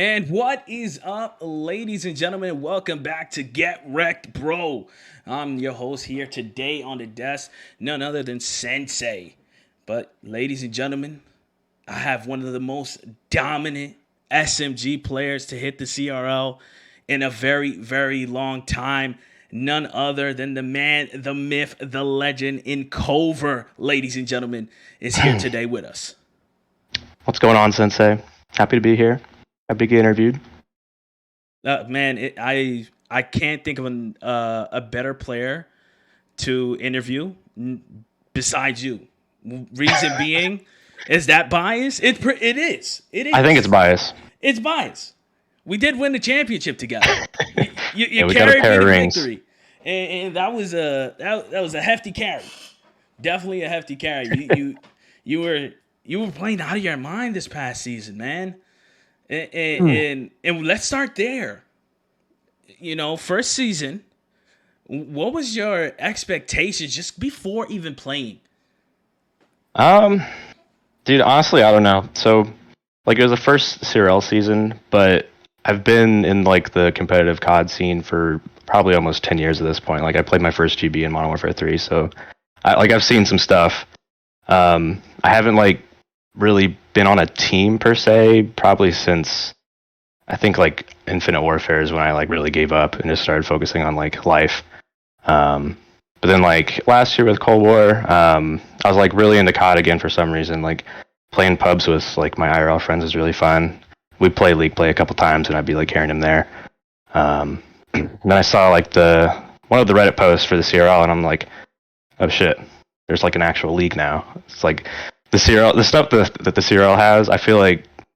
And what is up, ladies and gentlemen? Welcome back to Get Wrecked, Bro. I'm your host here today on the desk, none other than Sensei. But, ladies and gentlemen, I have one of the most dominant SMG players to hit the CRL in a very, very long time. None other than the man, the myth, the legend in Kover, ladies and gentlemen, is here today with us. What's going on, Sensei? Happy to be here. Happy to get interviewed. I can't think of a better player to interview besides you. Reason being, is that bias? It is. It is. I think it's bias. It's bias. We did win the championship together. You Yeah, we carried got a pair me of to rings. victory, and that was a hefty carry. Definitely a hefty carry. You were playing out of your mind this past season, man. And let's start there. You know, first season, what was your expectations just before even playing? Dude, honestly, I don't know. So, it was the first CRL season, but I've been in the competitive COD scene for probably almost 10 years at this point. I played my first GB in Modern Warfare 3, so I've seen some stuff. I haven't really been on a team per se, probably since I think Infinite Warfare is when I really gave up and just started focusing on life. But then last year with Cold War, I was really into COD again for some reason. Playing pubs with my IRL friends is really fun. We play League Play a couple times, and I'd be carrying him there. And then I saw one of the Reddit posts for the CRL, and I'm like, oh shit, there's an actual league now. It's the CRL, the stuff that the CRL has, I feel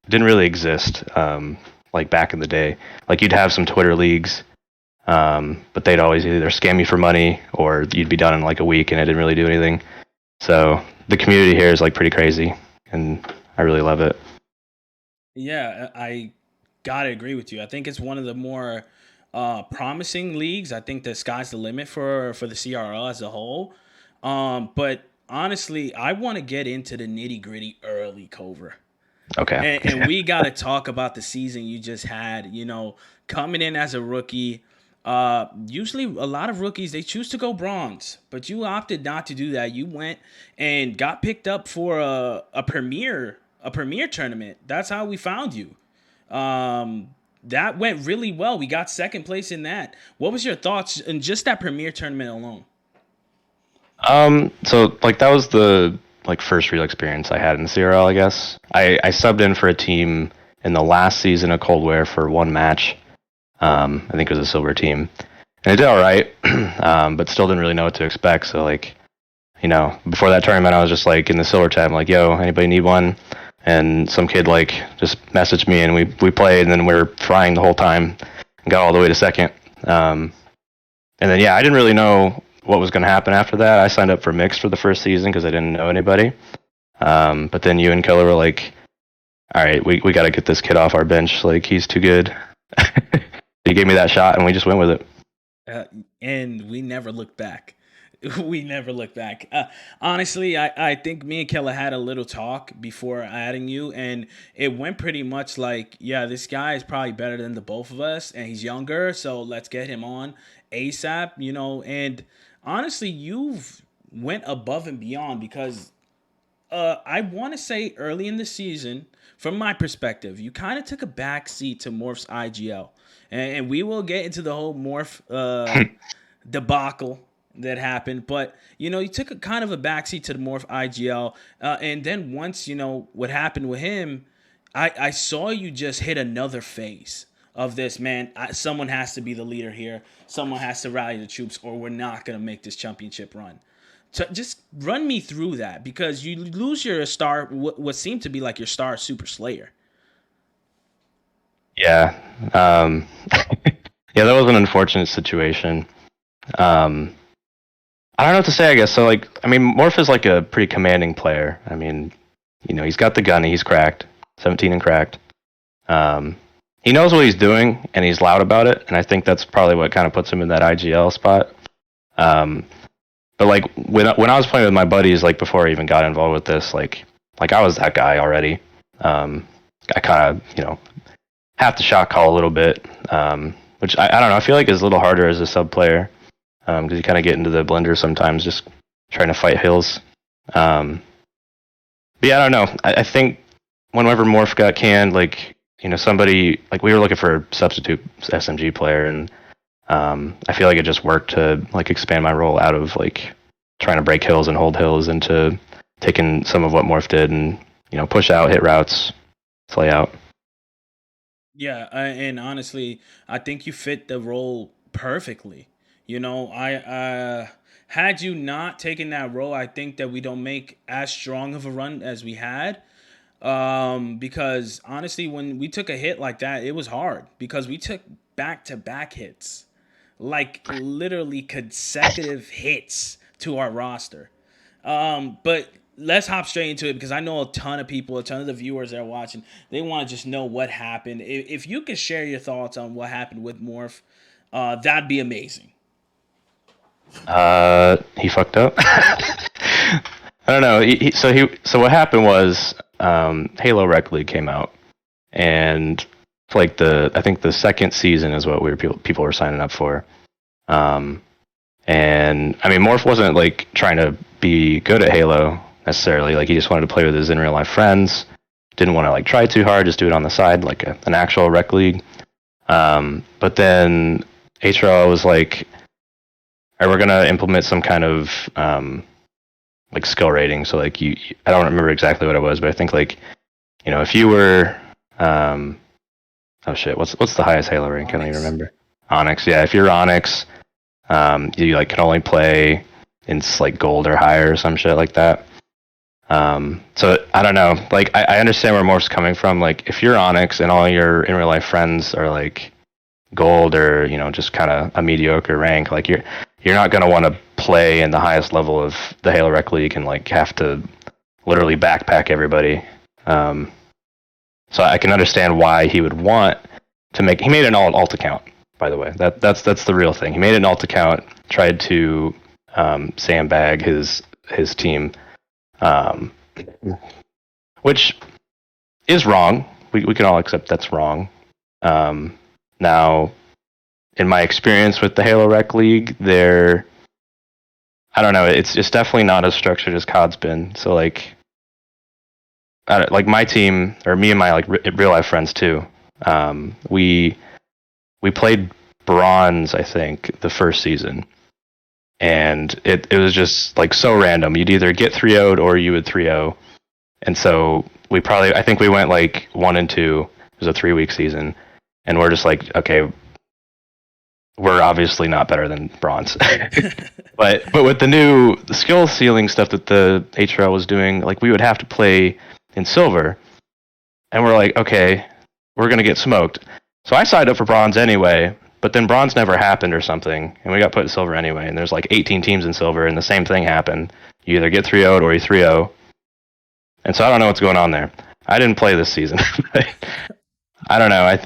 didn't really exist back in the day. You'd have some Twitter leagues, but they'd always either scam you for money or you'd be done in a week and it didn't really do anything. So the community here is pretty crazy, and I really love it. Yeah, I gotta agree with you. I think it's one of the more promising leagues. I think the sky's the limit for the CRL as a whole. But honestly, I want to get into the nitty gritty early, Kover. Okay. And we got to talk about the season you just had. You know, coming in as a rookie. Usually, a lot of rookies they choose to go bronze, but you opted not to do that. You went and got picked up for a premier tournament. That's how we found you. That went really well. We got second place in that. What was your thoughts in just that premier tournament alone? So that was the first real experience I had in CRL, I guess. I subbed in for a team in the last season of Cold War for one match. I think it was a silver team. And it did alright, but still didn't really know what to expect. So before that tournament I was just in the silver tab, I'm yo, anybody need one? And some kid just messaged me and we played, and then we were frying the whole time and got all the way to second. And then I didn't really know what was going to happen after that. I signed up for mixed for the first season because I didn't know anybody. But then you and Keller were all right, we got to get this kid off our bench. He's too good. He gave me that shot, and we just went with it. And we never looked back. We never looked back. Honestly, I think me and Keller had a little talk before adding you, and it went pretty much this guy is probably better than the both of us, and he's younger, so let's get him on ASAP, and honestly, you've went above and beyond because I want to say early in the season, from my perspective, you kind of took a back seat to Morph's IGL. And we will get into the whole Morph debacle that happened. But, you took a kind of a backseat to the Morph IGL. And then once, what happened with him, I saw you just hit another phase of this, man. Someone has to be the leader here. Someone has to rally the troops, or we're not going to make this championship run. So just run me through that, because you lose your star, what seemed to be your star super slayer. Yeah. Yeah, that was an unfortunate situation. I don't know what to say, I guess. So, Morph is a pretty commanding player. I mean, he's got the gun, he's cracked. 17 and cracked. He knows what he's doing, and he's loud about it, and I think that's probably what kind of puts him in that IGL spot. But when I was playing with my buddies, before I even got involved with this, I was that guy already. I kind of, have to shot call a little bit, which I don't know. I feel like is a little harder as a sub player because you kind of get into the blender sometimes, just trying to fight hills. Um, but yeah, I don't know. I think whenever Morph got canned, like somebody like we were looking for a substitute SMG player, and I feel like it just worked to like expand my role out of like trying to break hills and hold hills into taking some of what Morph did and push out, hit routes, play out. Yeah, and honestly, I think you fit the role perfectly. I had you not taken that role, I think that we don't make as strong of a run as we had. Because honestly, when we took a hit like that, it was hard because we took back to back hits, like literally consecutive hits to our roster. But let's hop straight into it because I know a ton of people, a ton of the viewers that are watching, they want to just know what happened. If you could share your thoughts on what happened with Morph, that'd be amazing. He fucked up. I don't know. So what happened was Halo Rec League came out, and like I think the second season is what people were signing up for. Um, and I mean, Morph wasn't like trying to be good at Halo necessarily. Like he just wanted to play with his in real life friends. Didn't want to like try too hard. Just do it on the side, like an actual Rec League. But then HRL was like, "All right, we're gonna implement some kind of like skill rating." So like I don't remember exactly what it was, but I think like if you were oh shit, what's the highest Halo rank? I don't even Onyx. remember. Onyx, yeah. If you're Onyx, you like can only play in like gold or higher or some shit like that. So I don't know. Like I understand where Morph's coming from. Like if you're Onyx and all your in real life friends are like gold or just kind of a mediocre rank, like you're not gonna want to play in the highest level of the Halo Rec League and like have to literally backpack everybody. Um, so I can understand why he would want to make. He made an alt account, by the way. That's the real thing. He made an alt account, tried to sandbag his team, um, which is wrong. We can all accept that's wrong. Now, in my experience with the Halo Rec League, I don't know. It's definitely not as structured as COD's been. So like like my team or me and my like real life friends too. We played bronze, I think, the first season, and it was just like so random. You'd either get 3-0'd or you would 3-0, and so I think we went like 1-2. It was a 3-week season, and we're just like, okay, we're obviously not better than bronze. But with the new skill ceiling stuff that the HRL was doing, like we would have to play in silver, and we're like, okay, we're gonna get smoked. So I signed up for bronze anyway, but then bronze never happened or something, and we got put in silver anyway. And there's like 18 teams in silver, and the same thing happened. You either get 3-0'd or you 3-0. And so I don't know what's going on there. I didn't play this season. I don't know.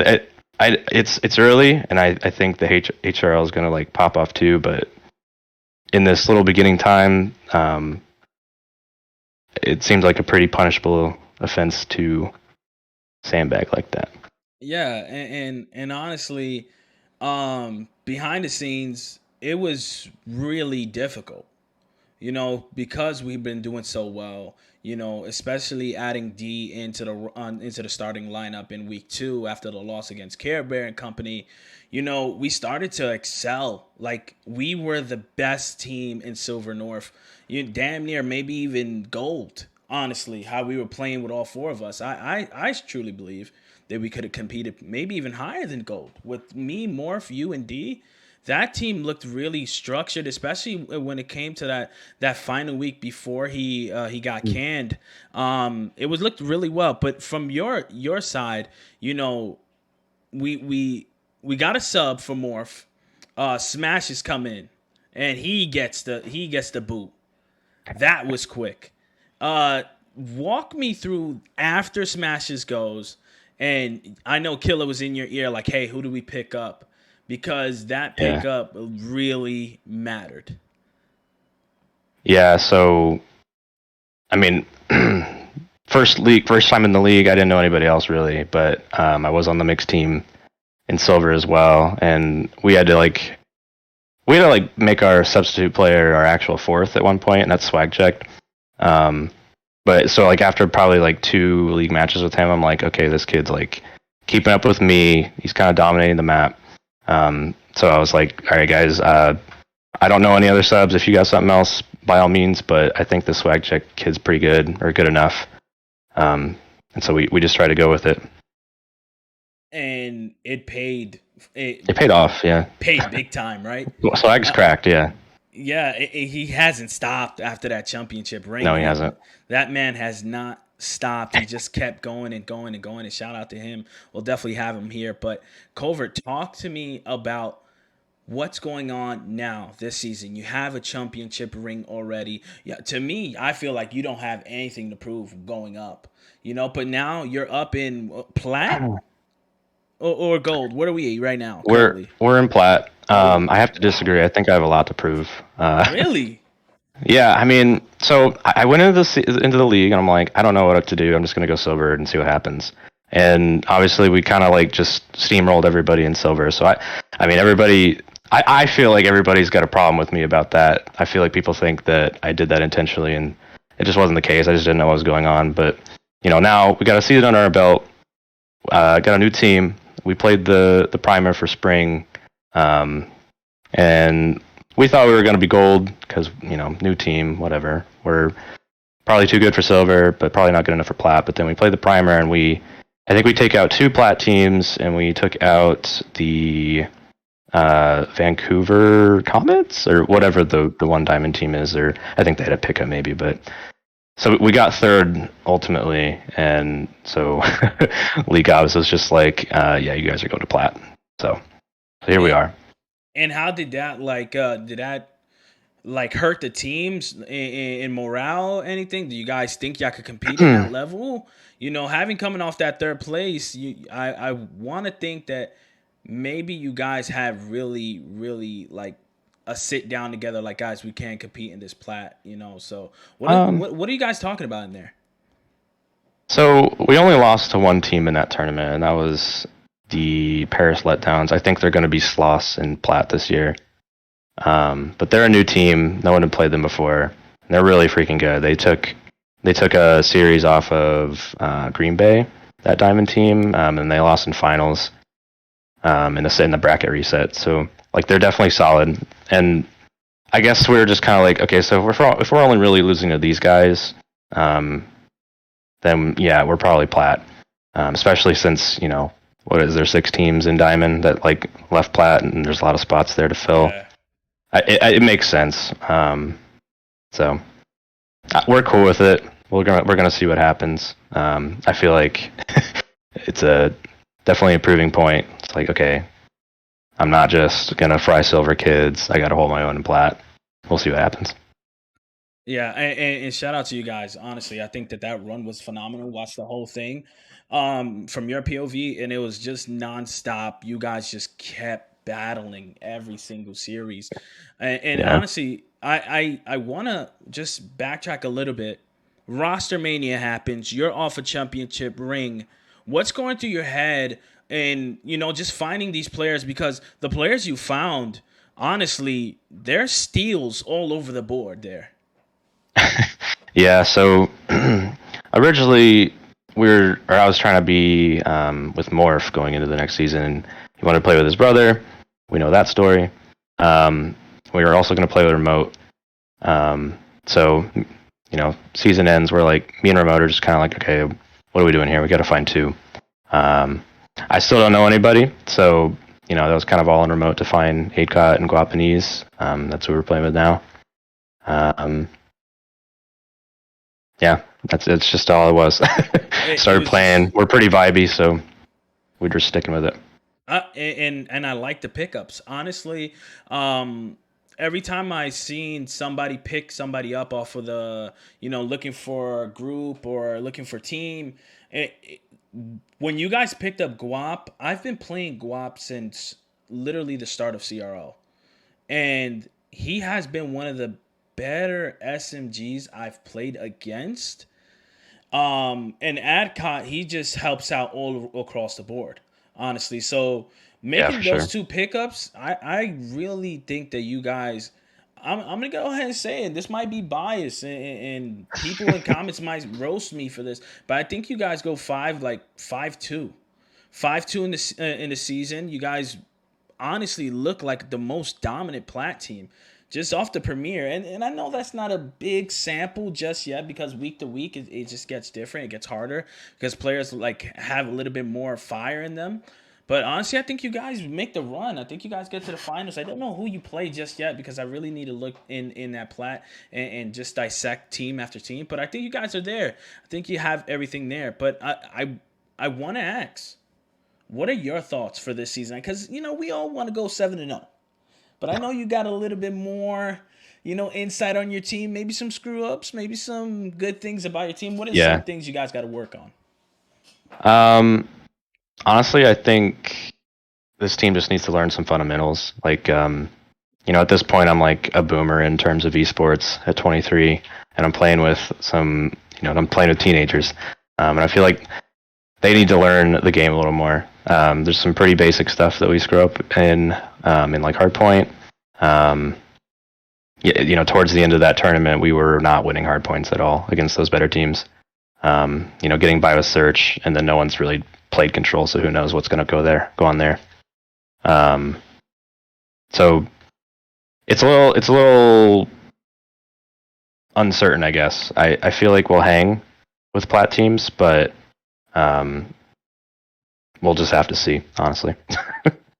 It's early, and I think the HRL is gonna like pop off too. But in this little beginning time, it seems like a pretty punishable offense to sandbag like that. Yeah, and honestly, behind the scenes, it was really difficult. Because we've been doing so well. Especially adding D into the starting lineup in week 2 after the loss against Care Bear and company. We started to excel. Like we were the best team in Silver North. You damn near maybe even gold. Honestly, how we were playing with all 4 of us, I truly believe that we could have competed maybe even higher than gold with me, Morph, you, and D. That team looked really structured, especially when it came to that final week before he got canned. It was looked really well. But from your side, we we we got a sub for Morph. Smash has come in, and he gets the boot. That was quick. Walk me through after Smashes goes, and I know Killer was in your ear like, "Hey, who do we pick up?" Because that Yeah. pickup really mattered. Yeah, so I mean, first time in the league. I didn't know anybody else really, but I was on the mixed team in silver as well, and we had to make our substitute player our actual fourth at one point, and that's swagcheck. Um, but so like after probably like 2 league matches with him, I'm like, okay, this kid's like keeping up with me. He's kind of dominating the map. So I was like, all right, guys, I don't know any other subs. If you got something else, by all means. But I think the swagcheck kid's pretty good or good enough. And so we just tried to go with it. And it paid. It paid off, yeah. Paid big time, right? Swag's cracked, yeah. Yeah, he hasn't stopped after that championship ring. No, he hasn't. That man has not stopped. He just kept going and going and going. And shout out to him. We'll definitely have him here. But Kover, talk to me about what's going on now this season. You have a championship ring already. Yeah, to me, I feel like you don't have anything to prove going up. But now you're up in plat or gold. What are we right now We're currently? we're in plat. I have to disagree. I think I have a lot to prove. Really? Yeah, I mean, so I went into the league and I'm like, I don't know what to do. I'm just gonna go silver and see what happens. And obviously, we kind of like just steamrolled everybody in silver. So I mean, everybody. I feel like everybody's got a problem with me about that. I feel like people think that I did that intentionally, and it just wasn't the case. I just didn't know what was going on. But now we got a season under our belt. Got a new team. We played the primer for spring, and we thought we were going to be gold because new team, whatever. We're probably too good for silver, but probably not good enough for plat. But then we played the primer, and I think we take out 2 plat teams, and we took out the Vancouver Comets or whatever the one diamond team is, or I think they had a pickup maybe, but so we got third ultimately, and so League Ops was just like, yeah, you guys are going to plat. So here we are. And how did that hurt the teams in morale? Anything? Do you guys think y'all could compete in that level? Having coming off that third place, I want to think that maybe you guys have really, really like a sit down together. Like, guys, we can't compete in this plat. So what are you guys talking about in there? So we only lost to one team in that tournament, and that was the Paris Letdowns. I think they're going to be Sloss and Plat this year. But they're a new team. No one had played them before. They're really freaking good. They took a series off of Green Bay, that Diamond team, and they lost in finals in the bracket reset. So like they're definitely solid. And I guess we were just kind of like, okay, so if we're only really losing to these guys, then yeah, we're probably plat. Especially since what is there 6 teams in Diamond that like left plat, and there's a lot of spots there to fill. Yeah. It makes sense. So we're cool with it. We're gonna see what happens. I feel like it's definitely a proving point. It's like, okay, I'm not just gonna fry silver kids. I got to hold my own in plat. We'll see what happens. Yeah, and shout out to you guys. Honestly, I think that run was phenomenal. Watch the whole thing from your POV, and it was just nonstop. You guys just kept battling every single series, and Yeah. honestly, I want to just backtrack a little bit. Roster mania happens. You're off a championship ring. What's going through your head? And just finding these players, because the players you found, honestly, they're steals all over the board there. Yeah. So originally I was trying to be with Morph going into the next season, and he wanted to play with his brother. We know that story. We were also going to play with Remote. So season ends. We're like, me and Remote are just kind of like, okay, what are we doing here? We got to find 2. I still don't know anybody, so that was kind of all on Remote to find 8cot and Guapanese. That's who we're playing with now. Yeah, it's just all it was. Started playing. We're pretty vibey, so we're just sticking with it. And I like the pickups. Honestly, every time I seen somebody pick somebody up off of the, looking for a group or looking for team, when you guys picked up Guap, I've been playing Guap since literally the start of CRL, and he has been one of the better SMGs I've played against. And Adcott, he just helps out all across the board, honestly. So Yeah, making for those sure. two pickups, I really think that you guys. I'm gonna go ahead and say it. This might be biased, and people in comments might roast me for this, but I think you guys go 5-2, 5-2 in the season. You guys honestly look like the most dominant plat team just off the premiere. And I know that's not a big sample just yet because week to week it just gets different. It gets harder because players like have a little bit more fire in them. But honestly, I think you guys make the run. I think you guys get to the finals. I don't know who you play just yet because I really need to look in that plat and just dissect team after team. But I think you guys are there. I think you have everything there. But I want to ask, what are your thoughts for this season? Because we all want to go 7-0, but I know you got a little bit more, insight on your team. Maybe some screw ups, maybe some good things about your team. What are some Yeah. things you guys got to work on? Um, Honestly, I think this team just needs to learn some fundamentals. Like, at this point, I'm like a boomer in terms of esports at 23, and I'm playing with I'm playing with teenagers, and I feel like they need to learn the game a little more. There's some pretty basic stuff that we screw up in like hardpoint. Um, Towards the end of that tournament, we were not winning hardpoints at all against those better teams. Getting by with search, and then no one's really played control, so who knows what's going to go on there. Um, so it's a little uncertain, I guess. I feel like we'll hang with plat teams, but um, we'll just have to see, honestly.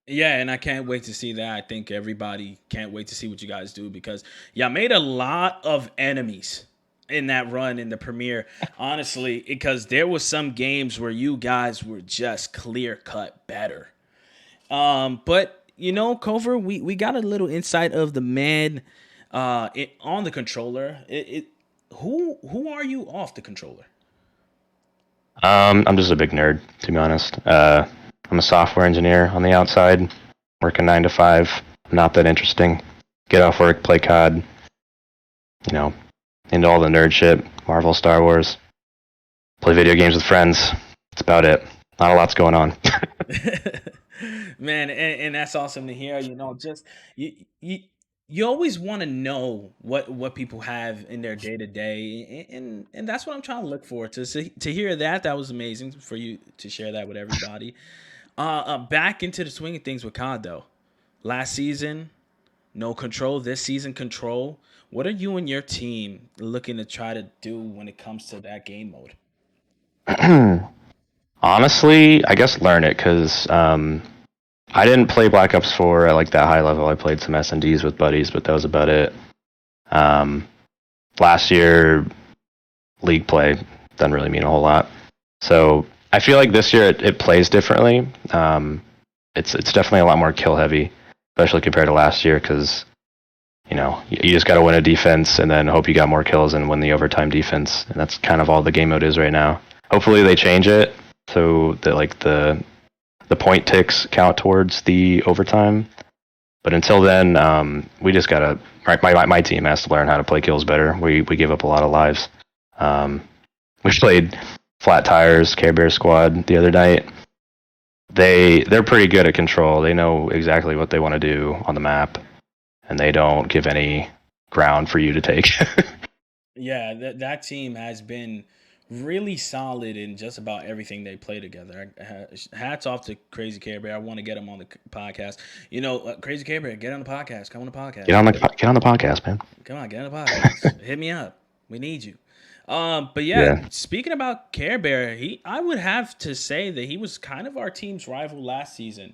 Yeah, and I can't wait to see that. I think everybody can't wait to see what you guys do because y'all made a lot of enemies in that run in the premiere, honestly, because there was some games where you guys were just clear cut better. But Cover, we got a little insight of the man on the controller. Who are you off the controller? I'm just a big nerd, to be honest. I'm a software engineer on the outside, working 9 to 5. Not that interesting. Get off work, play COD, into all the nerd shit, Marvel, Star Wars, play video games with friends. That's about it. Not a lot's going on. Man, and that's awesome to hear. Just you you always want to know what people have in their day to day, and that's what I'm trying to look for. To hear that was amazing for you to share that with everybody. Back into the swing of things with COD though. Last season, no control. This season, control. What are you and your team looking to try to do when it comes to that game mode? Honestly, I guess learn it because I didn't play Black Ops 4 at like that high level. I played some S&Ds with buddies, but that was about it. Um, Last year, league play doesn't really mean a whole lot. So I feel like this year it plays differently. It's definitely a lot more kill heavy, especially compared to last year because you just got to win a defense and then hope you got more kills and win the overtime defense, and that's kind of all the game mode is right now. Hopefully they change it so that like the point ticks count towards the overtime. But until then, we just gotta. My team has to learn how to play kills better. We give up a lot of lives. We played Flat Tires Care Bear Squad the other night. They're pretty good at control. They know exactly what they want to do on the map, and they don't give any ground for you to take. Yeah, that team has been really solid in just about everything they play together. Hats off to Crazy Care Bear. I want to get him on the podcast. Crazy Care Bear, get on the podcast. Come on the podcast. Get on the podcast, man. Come on, get on the podcast. Hit me up. We need you. But yeah, Yeah. speaking about Care Bear, I would have to say that he was kind of our team's rival last season.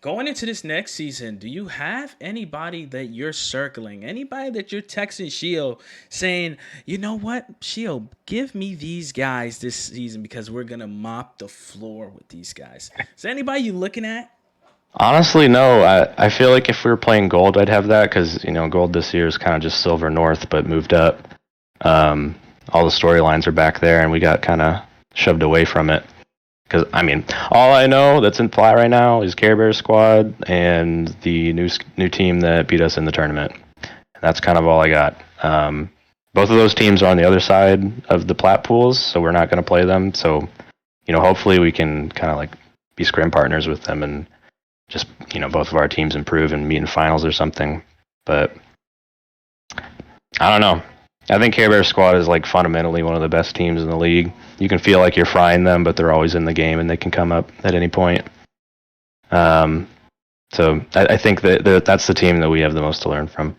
Going into this next season, do you have anybody that you're circling? Anybody that you're texting Shio saying, you know what, Shio, give me these guys this season because we're gonna mop the floor with these guys. Is there anybody you looking at? Honestly, no. I feel like if we were playing gold, I'd have that because gold this year is kind of just silver north, but moved up. All the storylines are back there, and we got kind of shoved away from it. Because all I know that's in play right now is Care Bear Squad and the new team that beat us in the tournament. That's kind of all I got. both of those teams are on the other side of the plat pools, so we're not going to play them. So, hopefully we can kind of like be scrim partners with them and just, both of our teams improve and meet in finals or something. But I don't know. I think Care Bear Squad is like fundamentally one of the best teams in the league. You can feel like you're frying them, but they're always in the game and they can come up at any point. So I think that's the team that we have the most to learn from.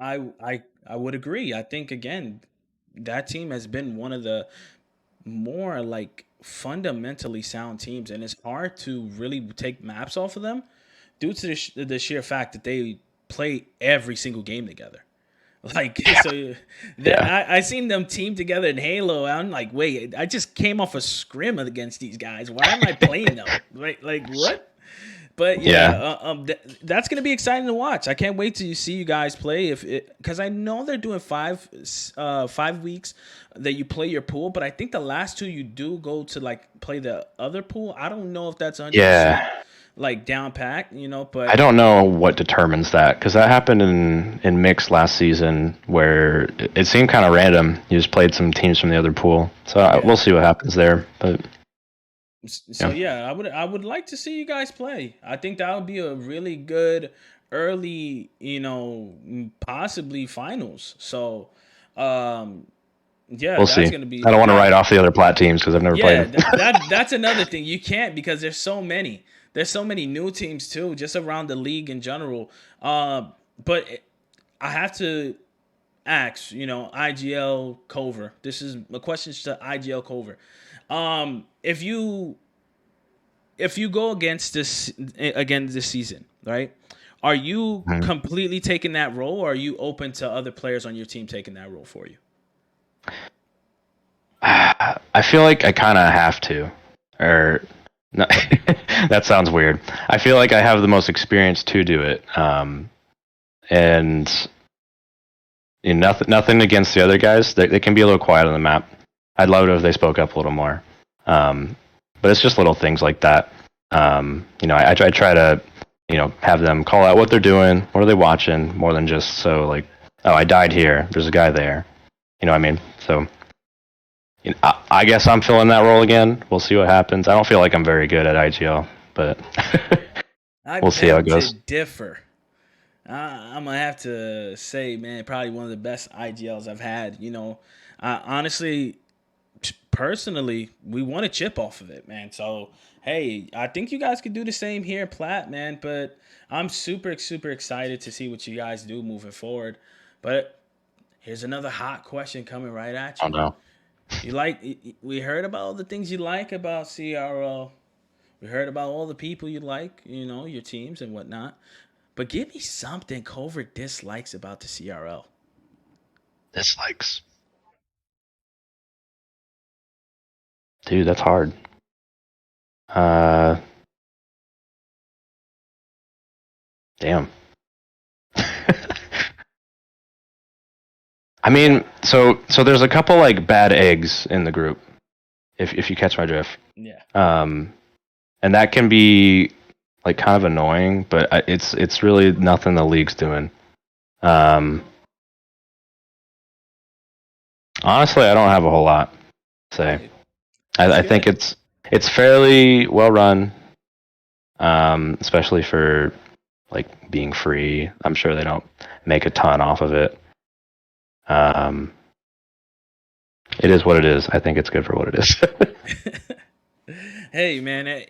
I would agree. I think again, that team has been one of the more like fundamentally sound teams, and it's hard to really take maps off of them due to the sheer fact that they play every single game together. Like Yeah. so, Yeah. I seen them team together in Halo. I'm like, wait, I just came off a scrim against these guys. Why am I playing them? Like what? But yeah, Yeah. that's gonna be exciting to watch. I can't wait to see you guys play because I know they're doing 5 weeks that you play your pool, but I think the last two you do go to like play the other pool. I don't know if that's 100% Yeah. like down packed, I but don't know what determines that because that happened in mix last season where it seemed kind of random. You just played some teams from the other pool, so yeah. we'll see what happens there. But So yeah, yeah, I would like to see you guys play. I think that would be a really good early, possibly finals. So, um, yeah, we'll that's see. gonna be I don't want to that. write off the other plat teams because I've never played Yeah, them. that's another thing. You can't because there's so many. There's so many new teams too, just around the league in general. But I have to ask, IGL Kover. This is a question to IGL Kover. If you go against this again this season, right? Are you Mhm. completely taking that role, or are you open to other players on your team taking that role for you? I feel like I kind of have to, or no, that sounds weird. I feel like I have the most experience to do it, and nothing against the other guys. They can be a little quiet on the map. I'd love it if they spoke up a little more. Um, but it's just little things like that. I try to, have them call out what they're doing, what are they watching, more than just so like, oh, I died here. There's a guy there. You know what I mean? So I guess I'm filling that role again. We'll see what happens. I don't feel like I'm very good at IGL, but I we'll see how it beg to goes. differ. I'm gonna have to say, man, probably one of the best IGLs I've had. Honestly, personally, we want to chip off of it, man. So, hey, I think you guys could do the same here, Platt, man. But I'm super, super excited to see what you guys do moving forward. But here's another hot question coming right at I you. don't know. We heard about all the things you like about CRL. We heard about all the people you like, your teams and whatnot. But give me something Covert dislikes about the CRL. Dislikes. Dude, that's hard. Uh, damn. I mean, so there's a couple like bad eggs in the group, if you catch my drift. Yeah. Um, and that can be like kind of annoying, but it's really nothing the league's doing. Um, honestly, I don't have a whole lot to say. Hey, that's I think good. it's fairly well run, especially for like being free. I'm sure they don't make a ton off of it. Um, it is what it is. I think it's good for what it is. Hey, man,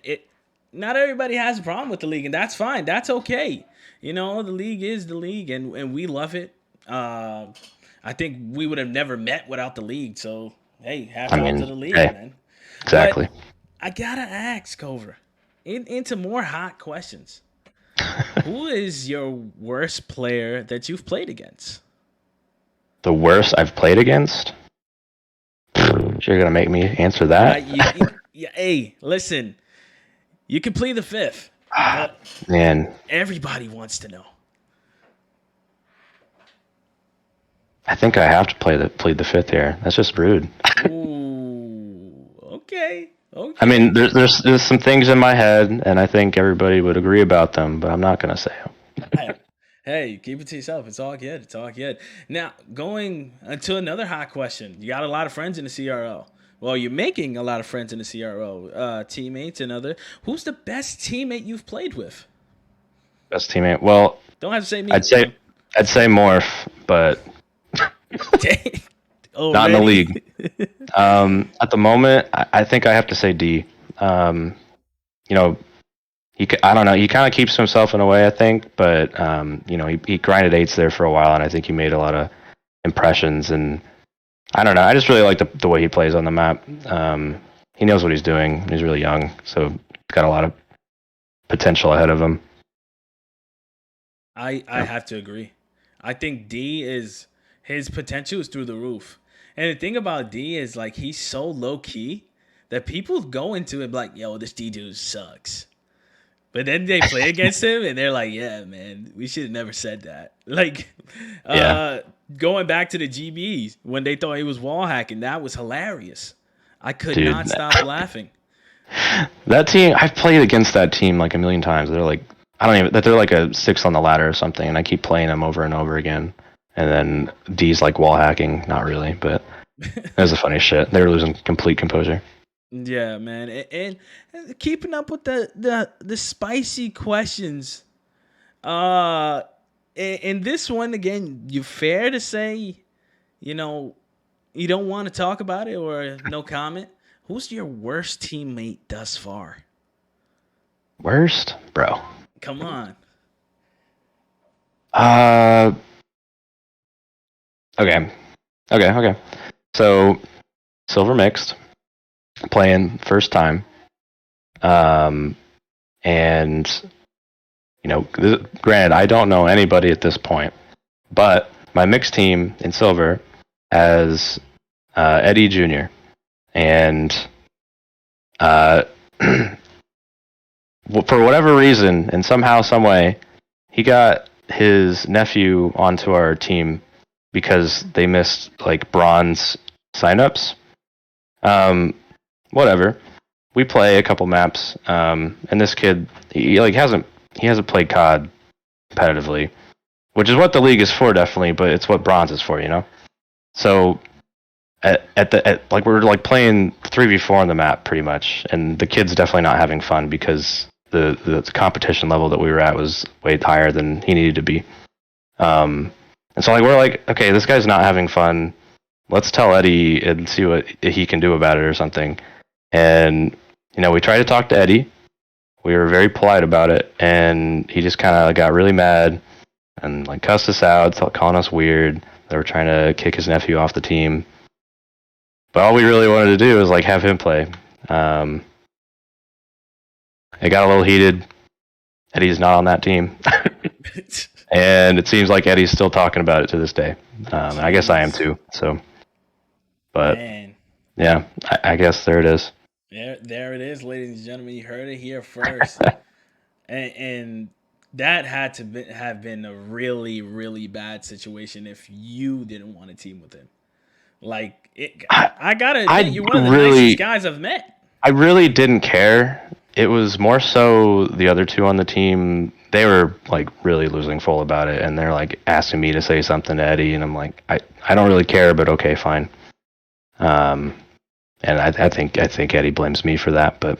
not everybody has a problem with the league, and that's fine. That's okay. The league is the league, and we love it. I think we would have never met without the league. So, hey, hats I off to mean, the league, hey, man. But exactly. I gotta ask, Cover, into more hot questions. Who is your worst player that you've played against? The worst I've played against? You're gonna make me answer that? Hey, listen, you can plead the fifth, but Man, everybody wants to know. I think I have to plead the fifth here. That's just rude. Ooh, okay, I okay. mean, there's some things in my head, and I think everybody would agree about them, but I'm not gonna say them. Hey, Hey, keep it to yourself. It's all good. It's all good. Now, going to another hot question. You got a lot of friends in the CRL. Well, you're making a lot of friends in the CRO, teammates and other. Who's the best teammate you've played with? Best teammate. Well, Don't have to say me, I'd bro. say I'd say Morph, but Dang. not in the Already? league. At the moment, I think I have to say D. Um, you know, I don't know. He kind of keeps himself in a way, I think, but he grinded eights there for a while, and I think he made a lot of impressions. And I don't know. I just really like the way he plays on the map. He knows what he's doing. He's really young, so he's got a lot of potential ahead of him. I Yeah. have to agree. I think D is his potential is through the roof. And the thing about D is like he's so low key that people go into it like, yo, this D dude sucks. But then they play against him and they're like, yeah, man, we should have never said that. Like, Yeah, uh, going back to the GBs when they thought he was wall hacking, that was hilarious. I could dude. not stop laughing. That team, I've played against that team like a million times. They're like, I don't even, that they're like a six on the ladder or something, and I keep playing them over and over again. And then D's like wall hacking, not really, but it was the funny shit. They were losing complete composure. Yeah, man, and keeping up with the spicy questions. Uh, in this one again, you fair to say, you know, you don't want to talk about it or no comment. Who's your worst teammate thus far? Worst, bro. Come on. Uh, okay, okay. So silver mixed, playing first time. Um, and granted, I don't know anybody at this point, but my mixed team in silver has Eddie Jr. and uh, for whatever reason, and somehow, some way, he got his nephew onto our team because they missed like bronze signups. Um, whatever. We play a couple maps, and this kid he hasn't played COD competitively, which is what the league is for, definitely, but it's what bronze is for, you know. So at we're like playing 3v4 on the map pretty much, and the kid's definitely not having fun because the competition level that we were at was way higher than he needed to be. And so like we're like, okay, this guy's not having fun. Let's tell Eddie and see what he can do about it or something. And we tried to talk to Eddie. We were very polite about it, and he just kind of got really mad and like cussed us out, calling us weird. They were trying to kick his nephew off the team. But all we really wanted to do was like have him play. Um, it got a little heated. Eddie's not on that team, and it seems like Eddie's still talking about it to this day. And I guess I am Jeez, too. So, but man. yeah, I guess there it is. There it is, ladies and gentlemen. You heard it here first, and that had to have been a really, really bad situation if you didn't want to team with him. Like, I, I gotta admit, I you're one of the nicest really, guys I've met. I really didn't care. It was more so the other two on the team. They were like really losing full about it, and they're like asking me to say something to Eddie, and I'm like, I don't really care, but okay, fine. Um, and I think Eddie blames me for that, but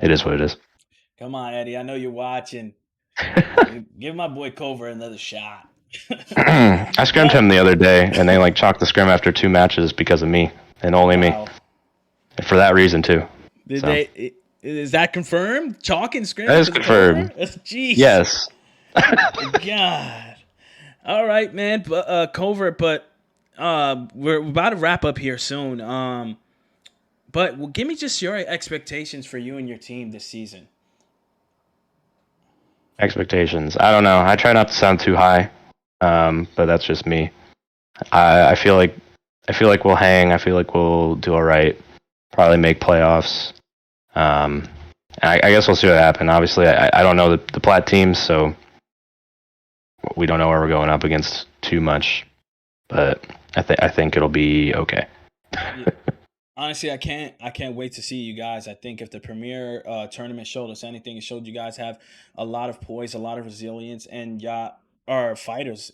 it is what it is. Come on, Eddie. I know you're watching. Give my boy Kover another shot. I scrimmed but him the other day, and they like chalked the scrim after 2 matches because of me, and only me, wow, for that reason too. did So they? Is that confirmed? Chalk and scrim that is because of Kover? confirmed. Jeez, Yes. God. All right, man. But Kover, but we're about to wrap up here soon. But give me just your expectations for you and your team this season. Expectations. I don't know. I try not to sound too high, but that's just me. I feel like we'll hang. I feel like we'll do all right. Probably make playoffs. Um, I guess we'll see what happens. Obviously, I don't know the plat teams, so we don't know where we're going up against too much. But I think it'll be okay. Yeah. Honestly, I can't wait to see you guys. I think if the premier tournament showed us anything, it showed you guys have a lot of poise, a lot of resilience, and y'all our fighters,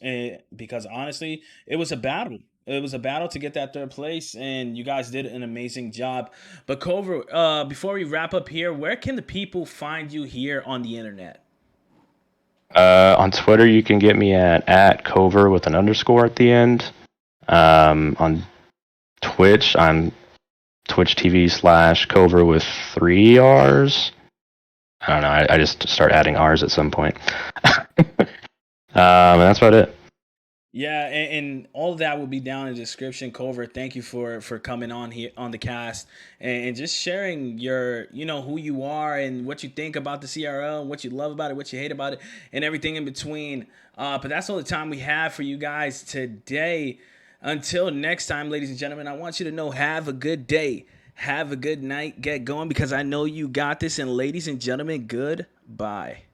because honestly, it was a battle. It was a battle to get that third place, and you guys did an amazing job. But Cover, before we wrap up here, where can the people find you here on the internet? On Twitter, you can get me at Kover with an underscore at the end. On Twitch, I'm Twitch TV / Kover with 3 R's. I don't know. I just start adding R's at some point. And that's about it. Yeah, and all of that will be down in the description. Cover, thank you for coming on here on the cast, and just sharing your, who you are and what you think about the CRL, what you love about it, what you hate about it, and everything in between. But that's all the time we have for you guys today. Until next time, ladies and gentlemen, I want you to know, have a good day, have a good night, get going, because I know you got this. And ladies and gentlemen, goodbye.